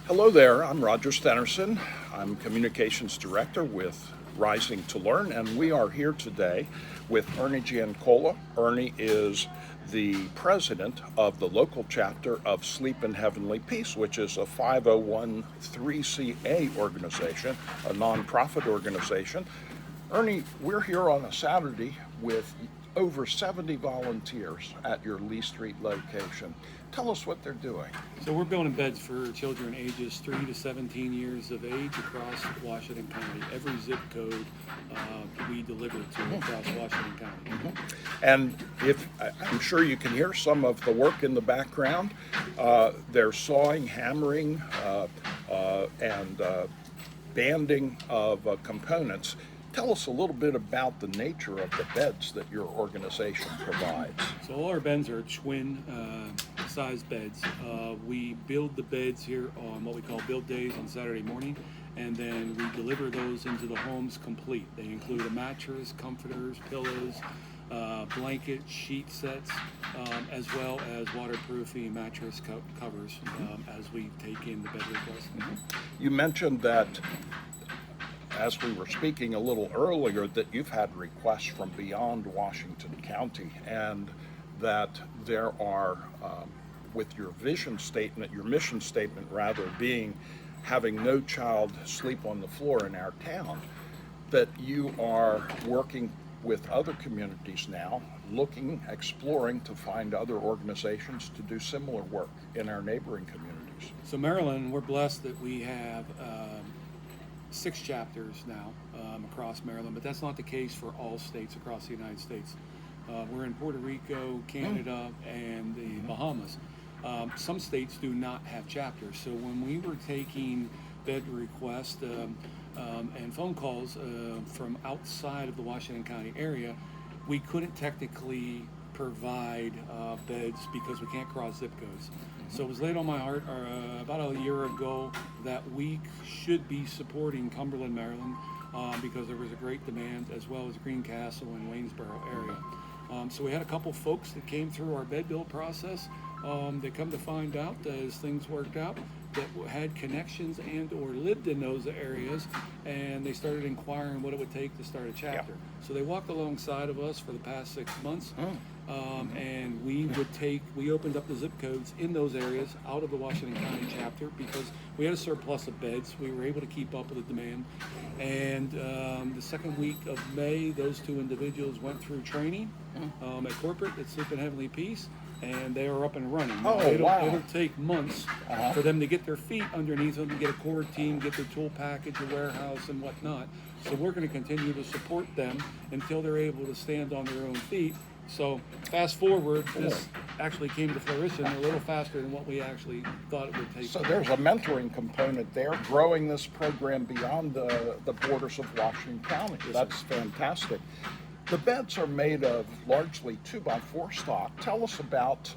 Hello there, I'm Roger Stenerson. I'm Communications Director with Rising to Learn, and we are here today with Ernie Giancola. Ernie is the president of the local chapter of Sleep in Heavenly Peace, which is a 501(c)(3) organization, a nonprofit organization. Ernie, we're here on a Saturday with over 70 volunteers at your Lee Street location. Tell us what they're doing. So we're building beds for children ages 3 to 17 years of age across Washington County. Every zip code we deliver to across Washington County. And I'm sure you can hear some of the work in the background. They're sawing, hammering, and banding of components. Tell us a little bit about the nature of the beds that your organization provides. So all our beds are twin size beds. We build the beds here on what we call build days on Saturday morning, and then we deliver those into the homes complete. They include a mattress, comforters, pillows, blanket, sheet sets, as well as waterproofing mattress covers as we take in the bed requests. You mentioned that, as we were speaking a little earlier, that you've had requests from beyond Washington County, and that there are, with your vision statement, your mission statement rather, being having no child sleep on the floor in our town, that you are working with other communities now, exploring to find other organizations to do similar work in our neighboring communities. So Maryland, we're blessed that we have 6 chapters now across Maryland, but that's not the case for all states across the United States. We're in Puerto Rico, Canada, and the Bahamas. Some states do not have chapters. So when we were taking bed requests and phone calls from outside of the Washington County area, we couldn't technically provide beds because we can't cross zip codes. So it was laid on my heart about a year ago that we should be supporting Cumberland, Maryland, because there was a great demand, as well as Greencastle and Waynesboro area. So we had a couple folks that came through our bed build process. They come to find out, as things worked out, that had connections and or lived in those areas, and they started inquiring what it would take to start a chapter. So they walked alongside of us for the past 6 months. And we opened up the zip codes in those areas out of the Washington County chapter because we had a surplus of beds. We were able to keep up with the demand. And the second week of May, those 2 individuals went through training at corporate at Sleep in Heavenly Peace, and they are up and running. It'll take months for them to get their feet underneath them, to get a core team, get their tool package, a warehouse, and whatnot. So we're going to continue to support them until they're able to stand on their own feet. So fast forward, this actually came to fruition a little faster than what we actually thought it would take. So there's a mentoring component there, growing this program beyond the borders of Washington County. That's fantastic. The beds are made of largely 2x4 stock. Tell us about,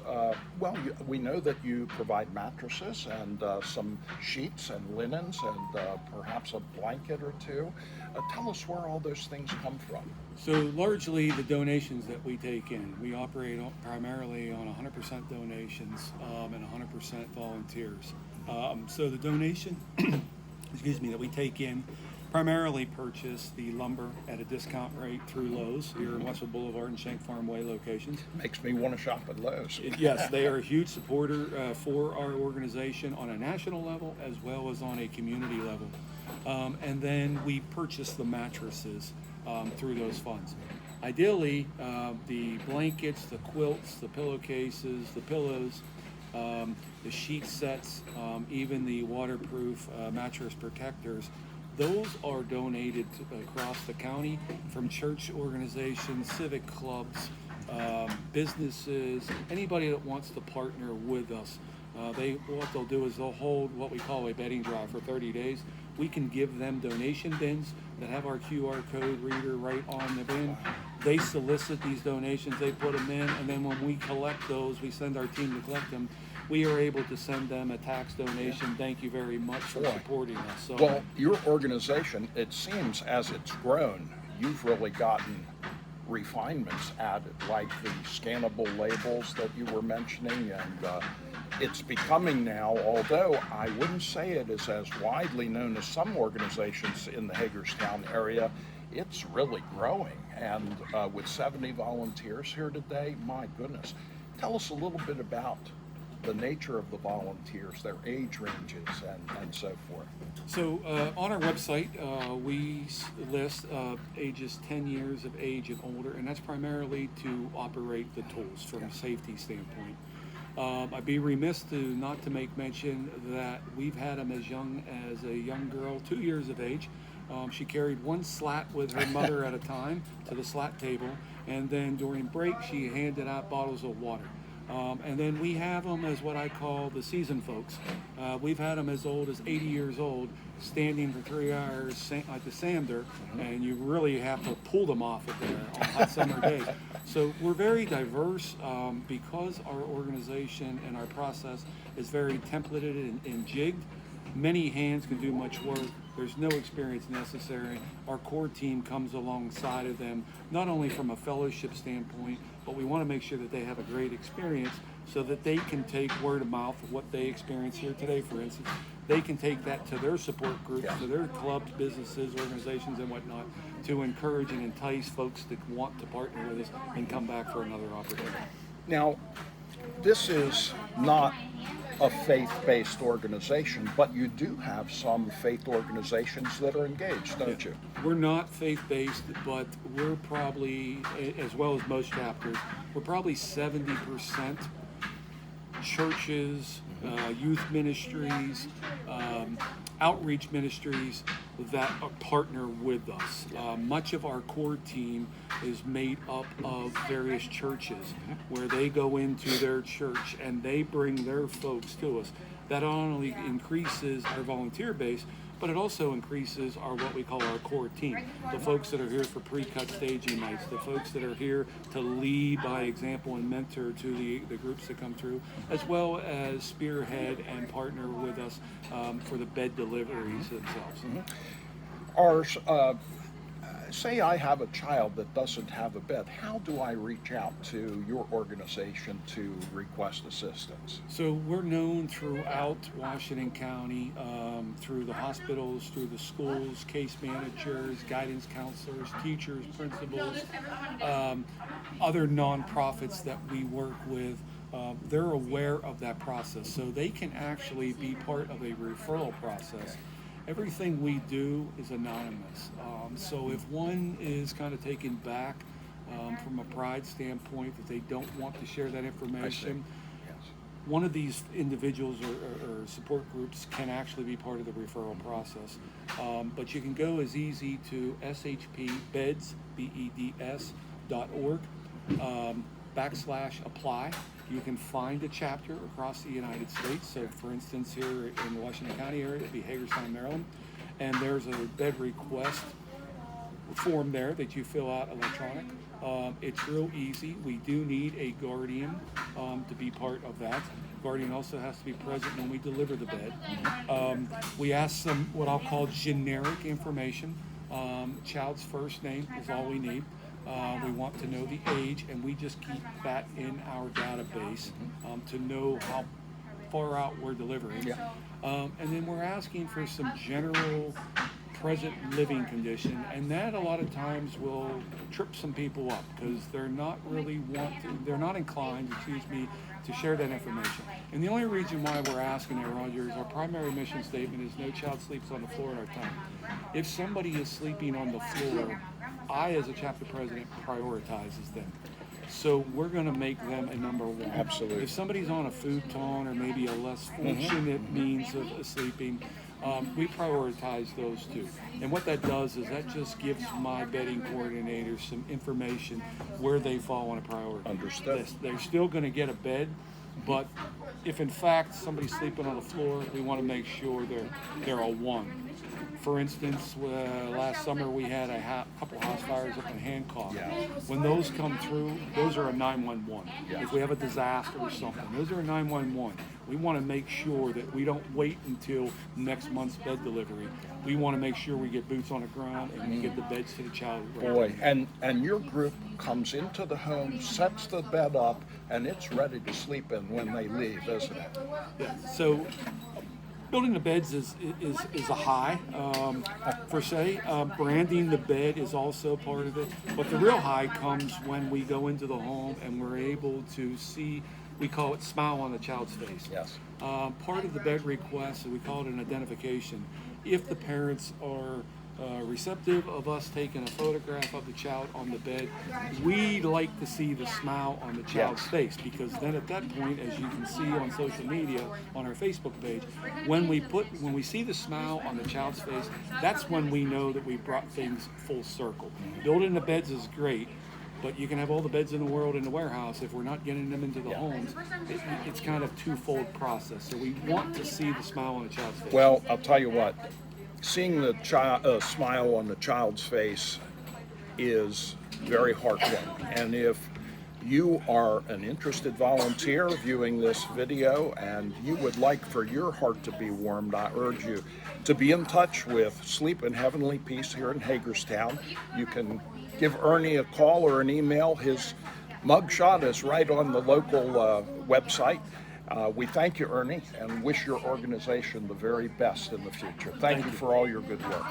we know that you provide mattresses and some sheets and linens and perhaps a blanket or 2. Tell us where all those things come from. So largely the donations that we take in, we operate primarily on 100% donations and 100% volunteers. So the donation, that we take in primarily purchase the lumber at a discount rate through Lowe's here in Westwood Boulevard and Shank Farm Way locations. Makes me want to shop at Lowe's. Yes, they are a huge supporter for our organization on a national level as well as on a community level. And then we purchase the mattresses through those funds. Ideally, the blankets, the quilts, the pillowcases, the pillows, the sheet sets, even the waterproof mattress protectors, those are donated across the county from church organizations, civic clubs, businesses, anybody that wants to partner with us. What they'll do is they'll hold what we call a bedding drive for 30 days. We can give them donation bins that have our QR code reader right on the bin. They solicit these donations, they put them in, and then when we collect those, we send our team to collect them. We are able to send them a tax donation. Thank you very much for supporting us. So, well, your organization, it seems as it's grown, you've really gotten refinements added, like the scannable labels that you were mentioning, and it's becoming now, although I wouldn't say it is as widely known as some organizations in the Hagerstown area, it's really growing. And with 70 volunteers here today, my goodness. Tell us a little bit about the nature of the volunteers, their age ranges, and so forth. So on our website, we list ages 10 years of age and older, and that's primarily to operate the tools from a safety standpoint. I'd be remiss not to make mention that we've had them as young as a young girl, 2 years of age. She carried one slat with her mother at a time to the slat table, and then during break she handed out bottles of water. And then we have them as what I call the seasoned folks. We've had them as old as 80 years old, standing for 3 hours at the sander, and you really have to pull them off of there on hot summer days. So we're very diverse because our organization and our process is very templated and jigged. Many hands can do much work. There's no experience necessary. Our core team comes alongside of them, not only from a fellowship standpoint, but we want to make sure that they have a great experience so that they can take word of mouth of what they experience here today, for instance. They can take that to their support groups, to their clubs, businesses, organizations, and whatnot, to encourage and entice folks that want to partner with us and come back for another opportunity. Now, this is not a faith-based organization, but you do have some faith organizations that are engaged, don't you? We're not faith-based, but we're probably, as well as most chapters, we're probably 70% churches, youth ministries, outreach ministries that partner with us. Much of our core team is made up of various churches where they go into their church and they bring their folks to us. That not only increases our volunteer base, but it also increases our what we call our core team. The folks that are here for pre-cut staging nights, the folks that are here to lead by example and mentor to the groups that come through, as well as spearhead and partner with us for the bed deliveries themselves. Say I have a child that doesn't have a bed, how do I reach out to your organization to request assistance? So we're known throughout Washington County, through the hospitals, through the schools, case managers, guidance counselors, teachers, principals, other nonprofits that we work with. They're aware of that process, so they can actually be part of a referral process. Everything we do is anonymous. So if one is kind of taken back from a pride standpoint that they don't want to share that information, one of these individuals or support groups can actually be part of the referral process. But you can go as easy to shpbeds, BEDS.org, /apply. You can find a chapter across the United States. So for instance, here in the Washington County area, it'd be Hagerstown, Maryland. And there's a bed request form there that you fill out electronic. It's real easy. We do need a guardian to be part of that. Guardian also has to be present when we deliver the bed. We ask some what I'll call generic information. Child's first name is all we need. We want to know the age, and we just keep that in our database to know how far out we're delivering. And then we're asking for some general present living condition, and that a lot of times will trip some people up because they're not inclined, to share that information. And the only reason why we're asking it, Roger, is our primary mission statement is no child sleeps on the floor in our town. If somebody is sleeping on the floor, I, as a chapter president, prioritizes them. So we're going to make them a number one. Absolutely. If somebody's on a futon or maybe a less fortunate means of sleeping, we prioritize those two. And what that does is that just gives my bedding coordinators some information where they fall on a priority Understood. list. They're still going to get a bed, but if in fact somebody's sleeping on the floor, we want to make sure they're a one. For instance, last summer we had a couple house fires up in Hancock. When those come through, those are a 911. If we have a disaster or something, those are a 911. We want to make sure that we don't wait until next month's bed delivery. We want to make sure we get boots on the ground and we get the beds to the child. Right Boy, away. and your group comes into the home, sets the bed up, and it's ready to sleep in when they leave, isn't it? Yeah. So building the beds is a high per se. Branding the bed is also part of it, but the real high comes when we go into the home and we're able to see. We call it smile on the child's face. Yes. Part of the bed request, we call it an identification. If the parents are receptive of us taking a photograph of the child on the bed, we like to see the smile on the child's Yes. face, because then at that point, as you can see on social media, on our Facebook page, when we see the smile on the child's face, that's when we know that we brought things full circle. Building the beds is great, but you can have all the beds in the world in the warehouse. If we're not getting them into the homes, it's kind of twofold process. So we want to see the smile on the child's face. Well, I'll tell you what, seeing the smile on the child's face is very heartwarming. And if you are an interested volunteer viewing this video and you would like for your heart to be warmed, I urge you to be in touch with Sleep in Heavenly Peace here in Hagerstown. You can give Ernie a call or an email. His mugshot is right on the local website. We thank you, Ernie, and wish your organization the very best in the future. Thank you for all your good work.